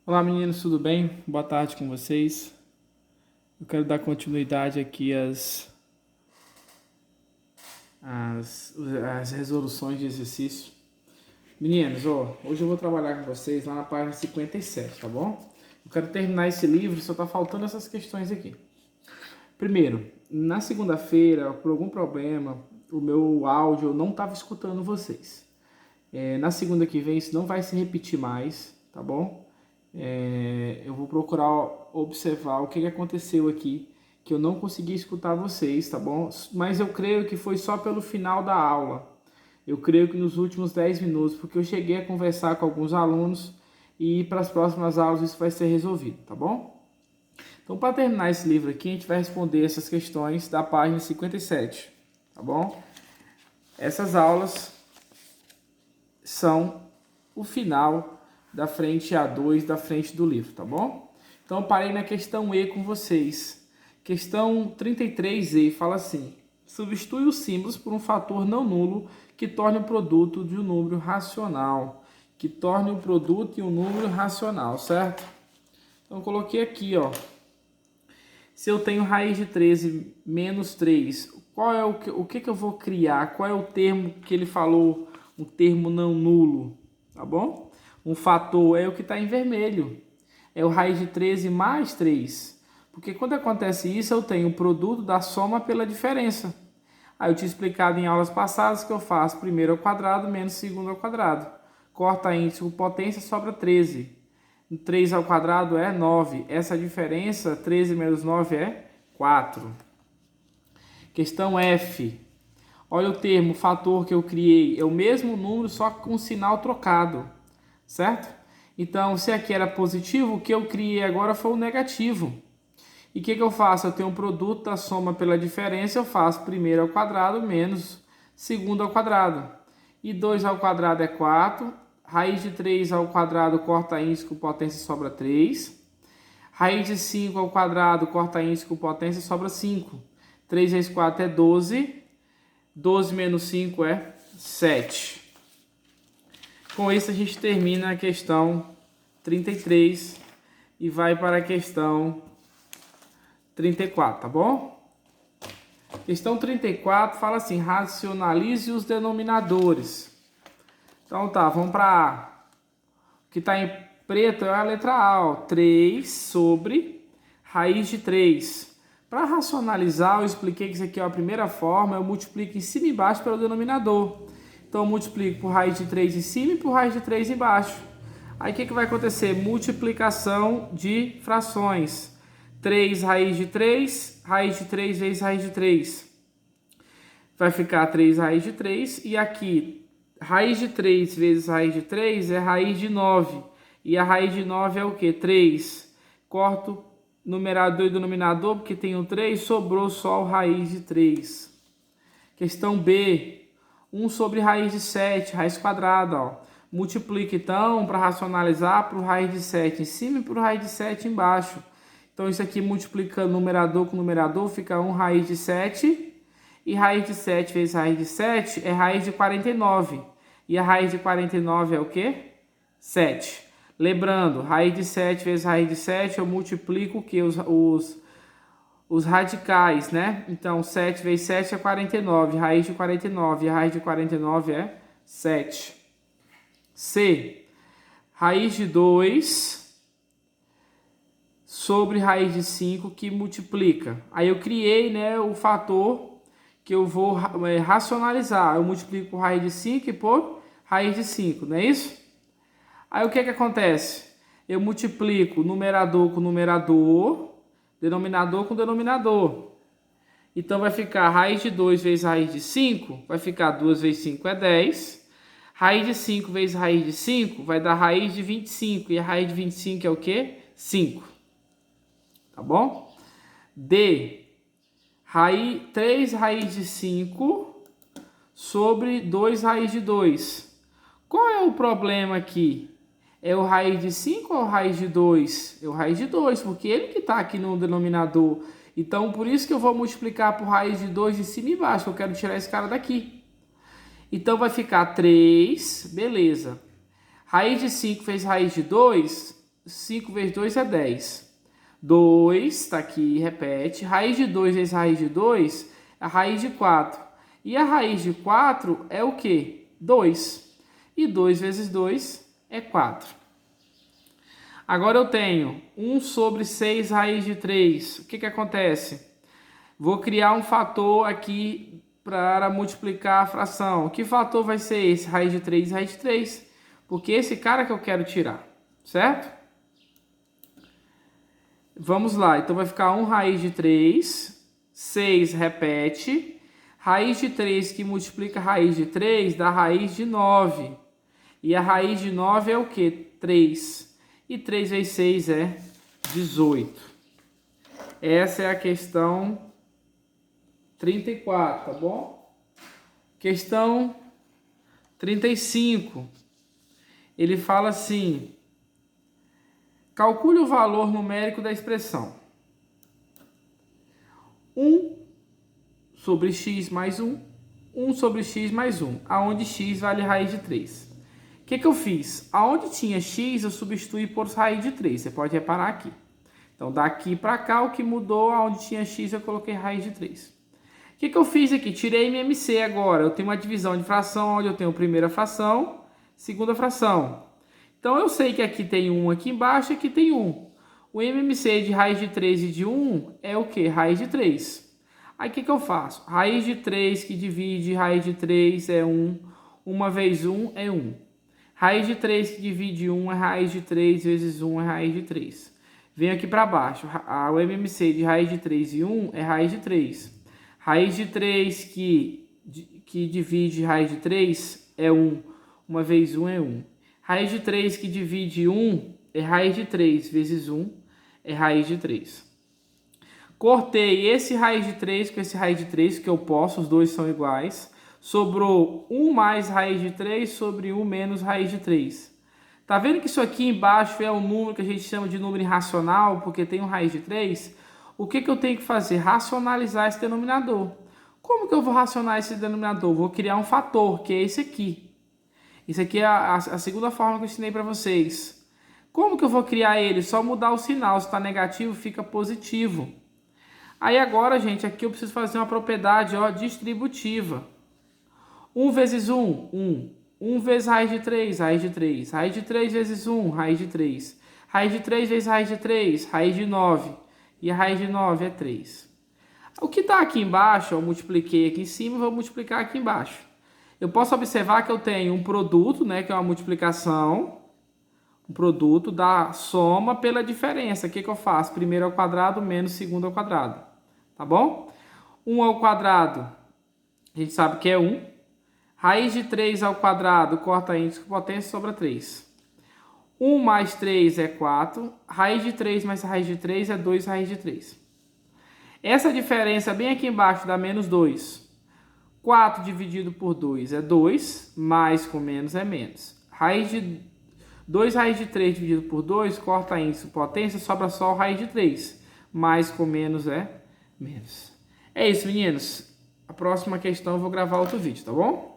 Olá meninos, tudo bem? Boa tarde com vocês. Eu quero dar continuidade aqui às resoluções de exercício. Meninos, hoje eu vou trabalhar com vocês lá na página 57, tá bom? Eu quero terminar esse livro, só tá faltando essas questões aqui. Primeiro, na segunda-feira, por algum problema, o meu áudio eu não estava escutando vocês. Na segunda que vem isso não vai se repetir mais, tá bom? Eu vou procurar observar o que aconteceu aqui, que eu não consegui escutar vocês, tá bom? Mas eu creio que foi só pelo final da aula. Eu creio que nos últimos 10 minutos, porque eu cheguei a conversar com alguns alunos e para as próximas aulas isso vai ser resolvido, tá bom? Então, para terminar esse livro aqui, a gente vai responder essas questões da página 57, tá bom? Essas aulas são o final da frente A2 da frente do livro, tá bom? Então, eu parei na questão E com vocês. Questão 33E fala assim: substitui os símbolos por um fator não nulo que torne o produto de um número racional. Que torne o produto de um número racional, certo? Então, eu coloquei aqui, ó. Se eu tenho raiz de 13 menos 3, qual é o que eu vou criar? Qual é o termo que ele falou? Um termo não nulo, tá bom? Um fator é o que está em vermelho. É o raiz de 13 mais 3. Porque quando acontece isso, eu tenho o produto da soma pela diferença. Aí eu tinha explicado em aulas passadas que eu faço primeiro ao quadrado menos segundo ao quadrado. Corta índice com potência, sobra 13. 3 ao quadrado é 9. Essa diferença, 13 menos 9 é 4. Questão F. Olha o termo, fator que eu criei. É o mesmo número, só com sinal trocado. Certo? Então, se aqui era positivo, o que eu criei agora foi o negativo. E o que eu faço? Eu tenho um produto da soma pela diferença, eu faço primeiro ao quadrado menos segundo ao quadrado. E 2 ao quadrado é 4. Raiz de 3 ao quadrado, corta índice com potência, sobra 3. Raiz de 5 ao quadrado, corta índice com potência, sobra 5. 3 vezes 4 é 12. 12 menos 5 é 7. Com isso, a gente termina a questão 33 e vai para a questão 34, tá bom? Questão 34 fala assim: racionalize os denominadores. Então tá, vamos para A. O que está em preto é a letra A, ó, 3 sobre raiz de 3. Para racionalizar, eu expliquei que isso aqui é a primeira forma, eu multiplico em cima e embaixo pelo denominador. Então eu multiplico por raiz de 3 em cima e por raiz de 3 embaixo. Aí o que vai acontecer? Multiplicação de frações. 3 raiz de 3 vezes raiz de 3. Vai ficar 3 raiz de 3 e aqui raiz de 3 vezes raiz de 3 é raiz de 9. E a raiz de 9 é o quê? 3. Corto numerador e denominador, porque tem um 3, sobrou só o raiz de 3. Questão B. 1 sobre raiz de 7, raiz quadrada. Ó. Multiplica, então, para racionalizar, para o raiz de 7 em cima e para o raiz de 7 embaixo. Então, isso aqui multiplicando numerador com numerador, fica 1 raiz de 7. E raiz de 7 vezes raiz de 7 é raiz de 49. E a raiz de 49 é o quê? 7. Lembrando, raiz de 7 vezes raiz de 7, eu multiplico o quê? Os radicais, né? Então, 7 vezes 7 é 49. Raiz de 49. E a raiz de 49 é 7. C. Raiz de 2 sobre raiz de 5 que multiplica. Aí eu criei, né, o fator que eu vou racionalizar. Eu multiplico por raiz de 5 e por raiz de 5, não é isso? Aí o que acontece? Eu multiplico numerador com numerador, denominador com denominador. Então vai ficar raiz de 2 vezes raiz de 5, vai ficar 2 vezes 5 é 10. Raiz de 5 vezes raiz de 5 vai dar raiz de 25. E a raiz de 25 é o quê? 5. Tá bom? D. 3 raiz de 5 sobre 2 raiz de 2. Qual é o problema aqui? É o raiz de 5 ou o raiz de 2? É o raiz de 2, porque ele que está aqui no denominador. Então, por isso que eu vou multiplicar por raiz de 2 de cima e embaixo. Eu quero tirar esse cara daqui. Então, vai ficar 3, beleza. Raiz de 5 vezes raiz de 2, 5 vezes 2 é 10. 2, está aqui, repete. Raiz de 2 vezes raiz de 2 é a raiz de 4. E a raiz de 4 é o quê? 2. E 2 vezes 2 é 4. Agora eu tenho 1 sobre 6 raiz de 3. O que acontece? Vou criar um fator aqui para multiplicar a fração. Que fator vai ser esse? Raiz de 3 e raiz de 3. Porque esse cara que eu quero tirar, certo? Vamos lá, então vai ficar 1 raiz de 3, 6 repete, raiz de 3 que multiplica a raiz de 3 dá raiz de 9. E a raiz de 9 é o quê? 3. E 3 vezes 6 é 18. Essa é a questão 34, tá bom? Questão 35. Ele fala assim: calcule o valor numérico da expressão 1 sobre x mais 1, 1 sobre x mais 1, aonde x vale raiz de 3. O que eu fiz? Aonde tinha x, eu substituí por raiz de 3. Você pode reparar aqui. Então, daqui para cá, o que mudou, aonde tinha x, eu coloquei raiz de 3. O que eu fiz aqui? Tirei MMC agora. Eu tenho uma divisão de fração, onde eu tenho primeira fração, segunda fração. Então, eu sei que aqui tem 1 aqui embaixo e aqui tem 1. O MMC de raiz de 3 e de 1 é o quê? Raiz de 3. Aí, o que eu faço? Raiz de 3 que divide raiz de 3 é 1. 1 vezes 1 é 1. Raiz de 3 que divide 1 é raiz de 3 vezes 1 é raiz de 3. Venho aqui para baixo. O MMC de raiz de 3 e 1 é raiz de 3. Raiz de 3 que divide raiz de 3 é 1. 1 vezes 1 é 1. Raiz de 3 que divide 1 é raiz de 3 vezes 1 é raiz de 3. Cortei esse raiz de 3 com esse raiz de 3, que eu posso, os dois são iguais. Sobrou 1 mais raiz de 3 sobre 1 menos raiz de 3. Tá vendo que isso aqui embaixo é um número que a gente chama de número irracional, porque tem um raiz de 3? O que eu tenho que fazer? Racionalizar esse denominador. Como que eu vou racionar esse denominador? Vou criar um fator, que é esse aqui. Isso aqui é a segunda forma que eu ensinei para vocês. Como que eu vou criar ele? Só mudar o sinal. Se está negativo, fica positivo. Aí agora, gente, aqui eu preciso fazer uma propriedade distributiva. 1 vezes 1, 1. 1 vezes raiz de 3, raiz de 3. Raiz de 3 vezes 1, raiz de 3. Raiz de 3 vezes raiz de 3, raiz de 9. E a raiz de 9 é 3. O que está aqui embaixo, eu multipliquei aqui em cima, vou multiplicar aqui embaixo. Eu posso observar que eu tenho um produto, né, que é uma multiplicação, um produto da soma pela diferença. O que eu faço? Primeiro ao quadrado menos segundo ao quadrado. Tá bom? 1 ao quadrado, a gente sabe que é 1. Raiz de 3 ao quadrado, corta índice com potência, sobra 3. 1 mais 3 é 4. Raiz de 3 mais raiz de 3 é 2 raiz de 3. Essa diferença bem aqui embaixo dá menos 2. 4 dividido por 2 é 2, mais com menos é menos. 2 raiz de 3 dividido por 2, corta índice potência, sobra só o raiz de 3. Mais com menos é menos. É isso, meninos. A próxima questão eu vou gravar outro vídeo, tá bom?